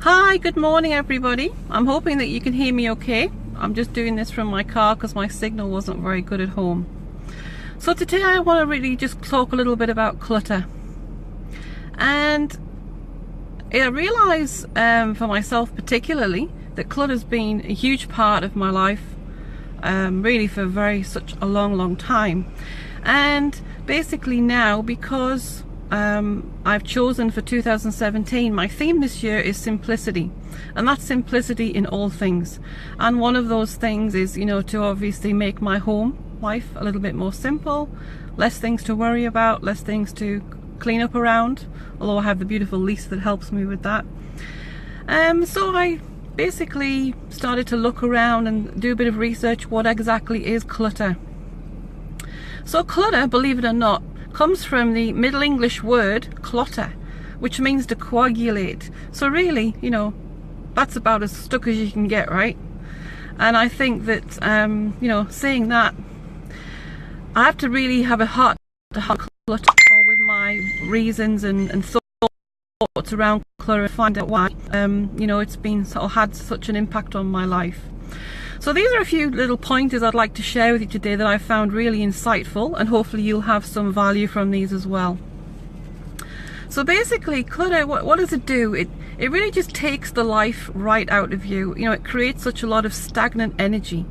Hi, good morning everybody. I'm hoping that you can hear me okay. I'm just doing this from my car because my signal wasn't very good at home. So today I want to really just talk a little bit about clutter. And I realise for myself particularly that clutter's been a huge part of my life really for such a long time. And basically now, because I've chosen for 2017, my theme this year is simplicity, and that's simplicity in all things. And one of those things is, to obviously make my home life a little bit more simple, less things to worry about, less things to clean up around, although I have the beautiful lease that helps me with that. So I basically started to look around and do a bit of research. What exactly is clutter? So clutter, believe it or not, comes from the Middle English word clotter, which means to coagulate. So really, that's about as stuck as you can get, right? And I think that, saying that, I have to really have a heart to heart clutter with my reasons and thoughts around clutter and find out why, it's been had such an impact on my life. So these are a few little pointers I'd like to share with you today that I found really insightful, and hopefully you'll have some value from these as well. So basically, clutter, what does it do? It really just takes the life right out of you. It creates such a lot of stagnant energy.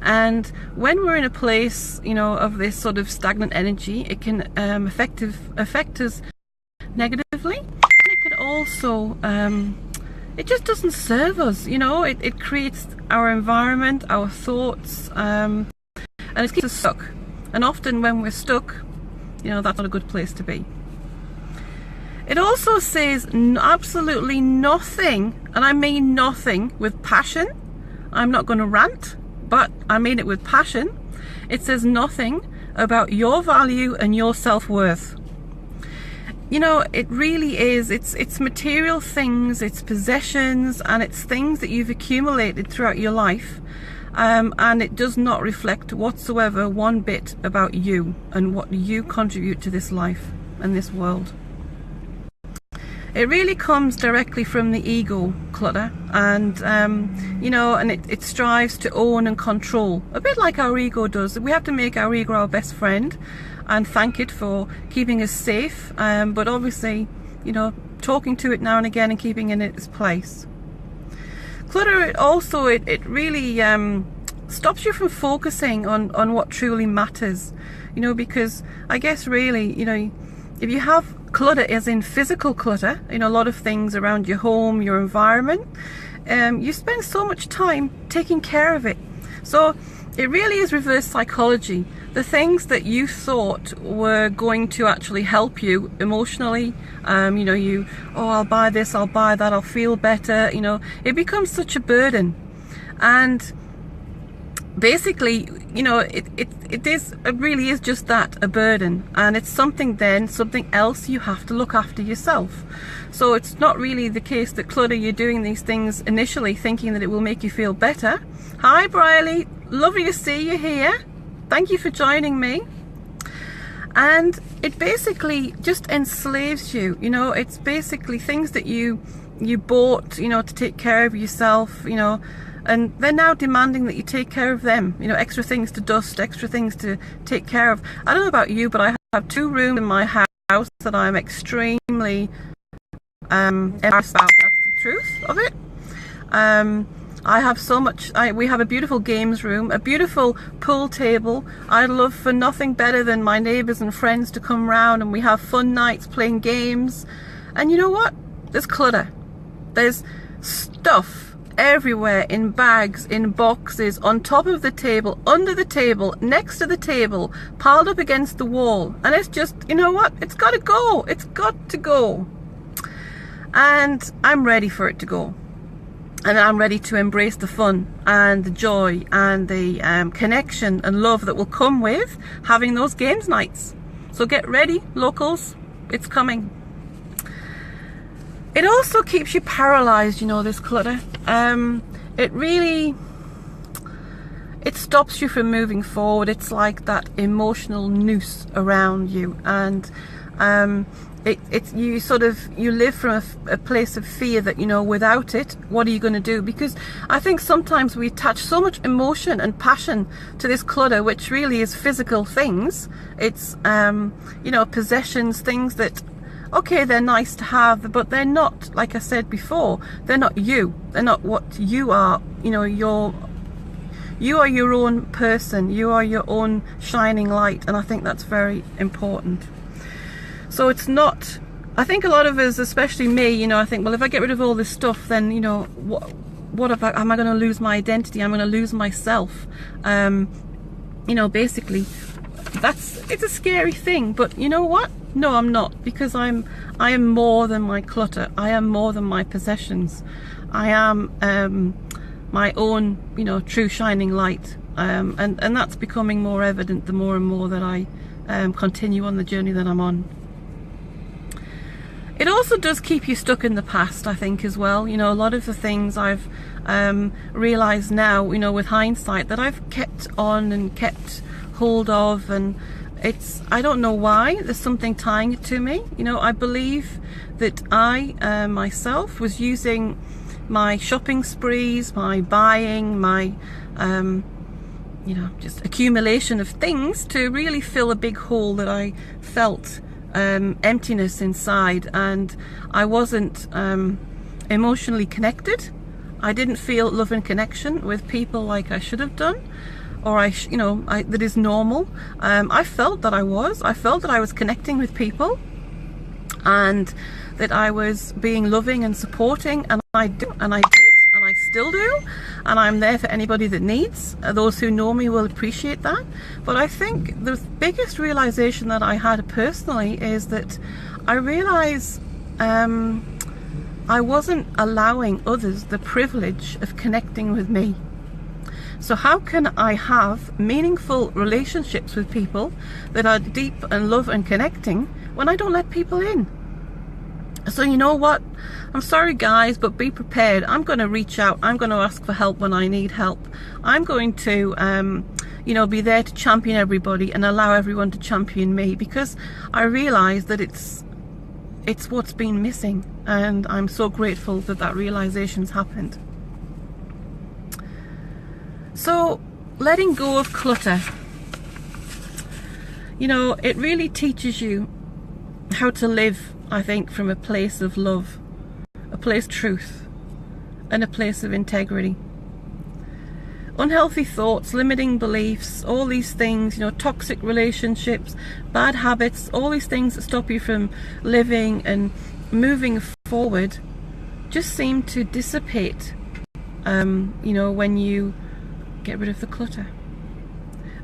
And when we're in a place, of this sort of stagnant energy, it can affect us negatively. And it could also it just doesn't serve us, it creates our environment, our thoughts, and it keeps us stuck. And often when we're stuck, that's not a good place to be. It also says absolutely nothing, and I mean nothing, with passion. I'm not going to rant, but I mean it with passion. It says nothing about your value and your self-worth. It really is, it's material things, it's possessions, and it's things that you've accumulated throughout your life, and it does not reflect whatsoever one bit about you and what you contribute to this life and this world. It really comes directly from the ego, clutter, and and it strives to own and control, a bit like our ego does. We have to make our ego our best friend and thank it for keeping us safe, but obviously, talking to it now and again and keeping it in its place. Clutter, it really stops you from focusing on what truly matters, because I guess really, if you have clutter as in physical clutter, a lot of things around your home, your environment, you spend so much time taking care of it. So it really is reverse psychology. The things that you thought were going to actually help you emotionally, I'll buy this, I'll buy that, I'll feel better, it becomes such a burden. And basically, it really is just that, a burden, and it's something else you have to look after yourself. So it's not really the case that clutter, you're doing these things initially thinking that it will make you feel better. Hi Briley, lovely to see you here. Thank you for joining me. And it basically just enslaves you. It's basically things that you bought, to take care of yourself, and they're now demanding that you take care of them. Extra things to dust, extra things to take care of. I don't know about you, but I have 2 rooms in my house that I'm extremely embarrassed about. That's the truth of it. I have so much. We have a beautiful games room, a beautiful pool table. I'd love for nothing better than my neighbours and friends to come round and we have fun nights playing games. And you know what? There's clutter. There's stuff everywhere, in bags, in boxes, on top of the table, under the table, next to the table, piled up against the wall. And it's just, it's got to go. It's got to go. And I'm ready for it to go. And I'm ready to embrace the fun and the joy and the connection and love that will come with having those games nights. So get ready, locals, it's coming. It also keeps you paralyzed, this clutter. It stops you from moving forward. It's like that emotional noose around you, and you sort of, you live from a place of fear that, you know, without it, what are you going to do? Because I think sometimes we attach so much emotion and passion to this clutter, which really is physical things. It's you know, possessions, things that, okay, they're nice to have, but they're not, like I said before, they're not you. They're not what you are. You know, you are your own person. You are your own shining light, and I think that's very important. So it's not, I think a lot of us, especially me, you know, I think, well, if I get rid of all this stuff, then, you know, what if am I going to lose my identity? I'm going to lose myself. You know, basically, it's a scary thing. But you know what? No, I'm not, because I am more than my clutter. I am more than my possessions. I am my own, you know, true shining light. And that's becoming more evident the more and more that I continue on the journey that I'm on. It also does keep you stuck in the past, I think, as well. You know, a lot of the things I've realised now, you know, with hindsight, that I've kept on and kept hold of, and I don't know why, there's something tying it to me. You know, I believe that I myself was using my shopping sprees, my buying, my you know, just accumulation of things to really fill a big hole that I felt, emptiness inside, and I wasn't emotionally connected. I didn't feel love and connection with people like I should have done, or you know, that is normal. I felt that I felt that I was connecting with people, and that I was being loving and supporting, and I did, and I still do, and I'm there for anybody that needs. Those who know me will appreciate that. But I think the biggest realization that I had personally is that I realized I wasn't allowing others the privilege of connecting with me. So how can I have meaningful relationships with people that are deep and love and connecting when I don't let people in? So you know what, I'm sorry guys, but be prepared. I'm going to reach out. I'm going to ask for help when I need help. I'm going to you know, be there to champion everybody and allow everyone to champion me, because I realise that it's what's been missing, and I'm so grateful that that realization's happened. So letting go of clutter, you know, it really teaches you how to live, I think, from a place of love, a place of truth, and a place of integrity. Unhealthy thoughts, limiting beliefs, all these things, you know, toxic relationships, bad habits, all these things that stop you from living and moving forward just seem to dissipate, you know, when you get rid of the clutter.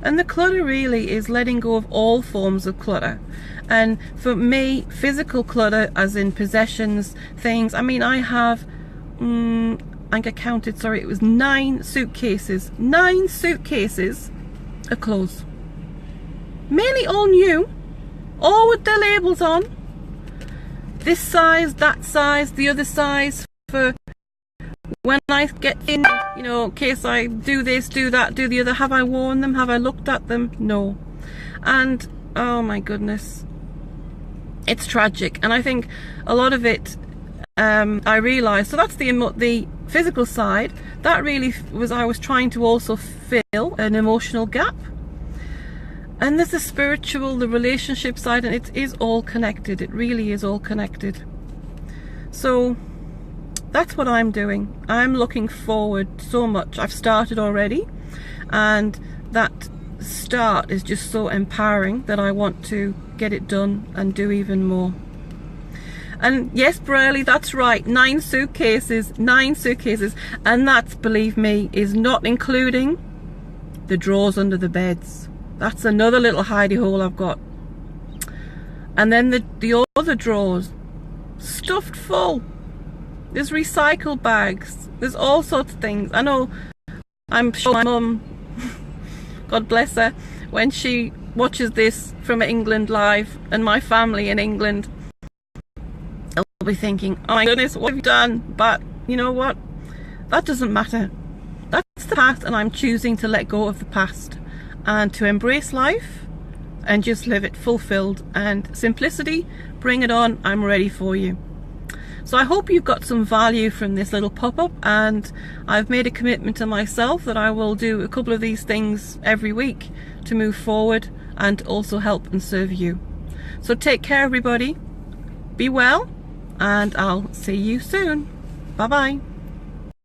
And the clutter really is letting go of all forms of clutter. And for me, physical clutter, as in possessions, things, I mean, I have, I think I counted, sorry, it was 9 suitcases. 9 suitcases of clothes. Mainly all new, all with their labels on. This size, that size, the other size, for when I get in, you know, in case I do this, do that, do the other. Have I worn them? Have I looked at them? No. And oh my goodness, it's tragic. And I think a lot of it, I realised, so that's the physical side. That really was, I was trying to also fill an emotional gap. And there's the spiritual, the relationship side, and it is all connected. It really is all connected. So that's what I'm doing. I'm looking forward so much. I've started already, and that start is just so empowering that I want to get it done and do even more. And yes, Bradley, that's right, 9 suitcases, 9 suitcases, and that, believe me, is not including the drawers under the beds. That's another little hidey hole I've got. And then the other drawers, stuffed full. There's recycle bags, there's all sorts of things. I know, I'm sure my mum, God bless her, when she watches this from England live, and my family in England, they'll be thinking, oh my goodness, what have you done? But you know what? That doesn't matter. That's the past, and I'm choosing to let go of the past and to embrace life and just live it fulfilled. And simplicity bring it on, I'm ready for you. So I hope you've got some value from this little pop-up, and I've made a commitment to myself that I will do a couple of these things every week to move forward and also help and serve you. So take care everybody, be well, and I'll see you soon. Bye bye.